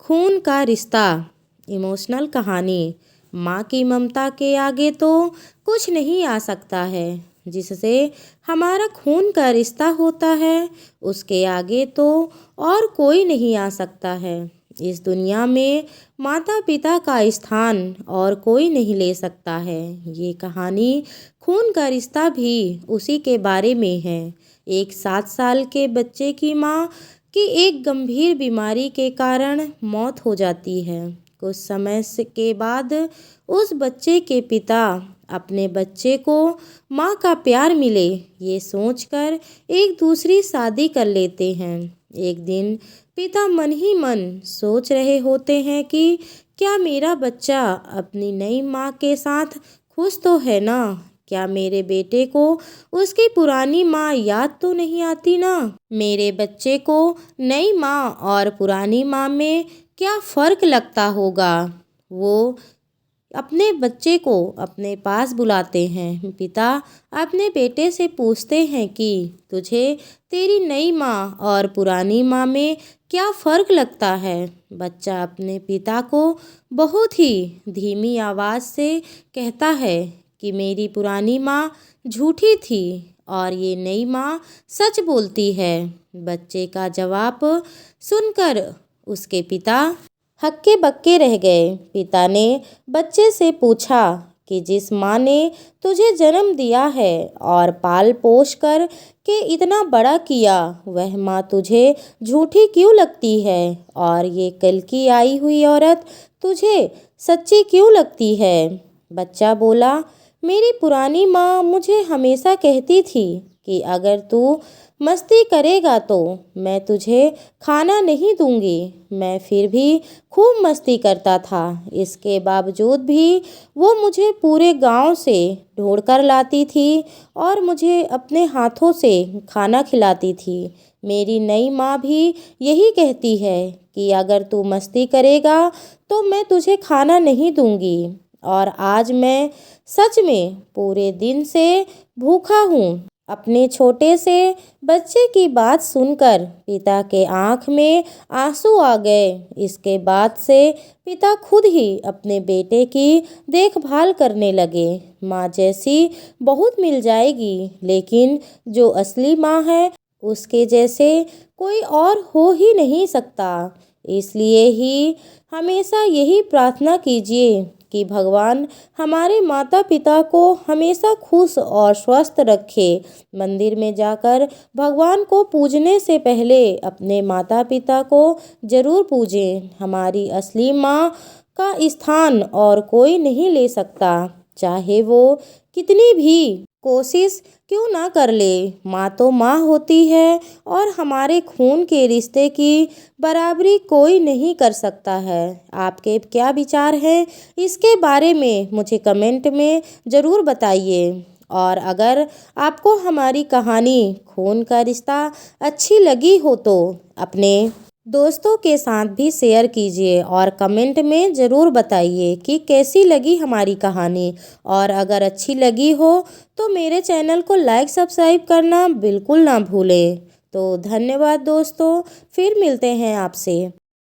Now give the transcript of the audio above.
खून का रिश्ता। इमोशनल कहानी। माँ की ममता के आगे तो कुछ नहीं आ सकता है। जिससे हमारा खून का रिश्ता होता है उसके आगे तो और कोई नहीं आ सकता है। इस दुनिया में माता पिता का स्थान और कोई नहीं ले सकता है। ये कहानी खून का रिश्ता भी उसी के बारे में है। एक 7 साल के बच्चे की माँ की एक गंभीर बीमारी के कारण मौत हो जाती है। कुछ समय के बाद उस बच्चे के पिता अपने बच्चे को माँ का प्यार मिले ये सोचकर एक दूसरी शादी कर लेते हैं। एक दिन पिता मन ही मन सोच रहे होते हैं कि क्या मेरा बच्चा अपनी नई माँ के साथ खुश तो है ना? क्या मेरे बेटे को उसकी पुरानी माँ याद तो नहीं आती ना? मेरे बच्चे को नई माँ और पुरानी माँ में क्या फ़र्क लगता होगा? वो अपने बच्चे को अपने पास बुलाते हैं। पिता अपने बेटे से पूछते हैं कि तुझे तेरी नई माँ और पुरानी माँ में क्या फ़र्क लगता है? बच्चा अपने पिता को बहुत ही धीमी आवाज़ से कहता है कि मेरी पुरानी माँ झूठी थी और ये नई माँ सच बोलती है। बच्चे का जवाब सुनकर उसके पिता हक्के बक्के रह गए। पिता ने बच्चे से पूछा कि जिस माँ ने तुझे जन्म दिया है और पाल पोस कर के इतना बड़ा किया वह माँ तुझे झूठी क्यों लगती है और ये कल की आई हुई औरत तुझे सच्ची क्यों लगती है? बच्चा बोला, मेरी पुरानी माँ मुझे हमेशा कहती थी कि अगर तू मस्ती करेगा तो मैं तुझे खाना नहीं दूंगी। मैं फिर भी खूब मस्ती करता था। इसके बावजूद भी वो मुझे पूरे गांव से ढूंढ कर लाती थी और मुझे अपने हाथों से खाना खिलाती थी। मेरी नई माँ भी यही कहती है कि अगर तू मस्ती करेगा तो मैं तुझे खाना नहीं दूंगी। और आज मैं सच में पूरे दिन से भूखा हूँ। अपने छोटे से बच्चे की बात सुनकर पिता के आँख में आंसू आ गए। इसके बाद से पिता खुद ही अपने बेटे की देखभाल करने लगे। माँ जैसी बहुत मिल जाएगी लेकिन जो असली माँ है उसके जैसे कोई और हो ही नहीं सकता। इसलिए ही हमेशा यही प्रार्थना कीजिए कि भगवान हमारे माता पिता को हमेशा खुश और स्वस्थ रखे। मंदिर में जाकर भगवान को पूजने से पहले अपने माता पिता को ज़रूर पूजें। हमारी असली माँ का स्थान और कोई नहीं ले सकता, चाहे वो कितनी भी कोशिश क्यों ना कर ले। माँ तो माँ होती है और हमारे खून के रिश्ते की बराबरी कोई नहीं कर सकता है। आपके क्या विचार हैं इसके बारे में मुझे कमेंट में ज़रूर बताइए। और अगर आपको हमारी कहानी खून का रिश्ता अच्छी लगी हो तो अपने दोस्तों के साथ भी शेयर कीजिए और कमेंट में ज़रूर बताइए कि कैसी लगी हमारी कहानी। और अगर अच्छी लगी हो तो मेरे चैनल को लाइक सब्सक्राइब करना बिल्कुल ना भूलें। तो धन्यवाद दोस्तों, फिर मिलते हैं आपसे।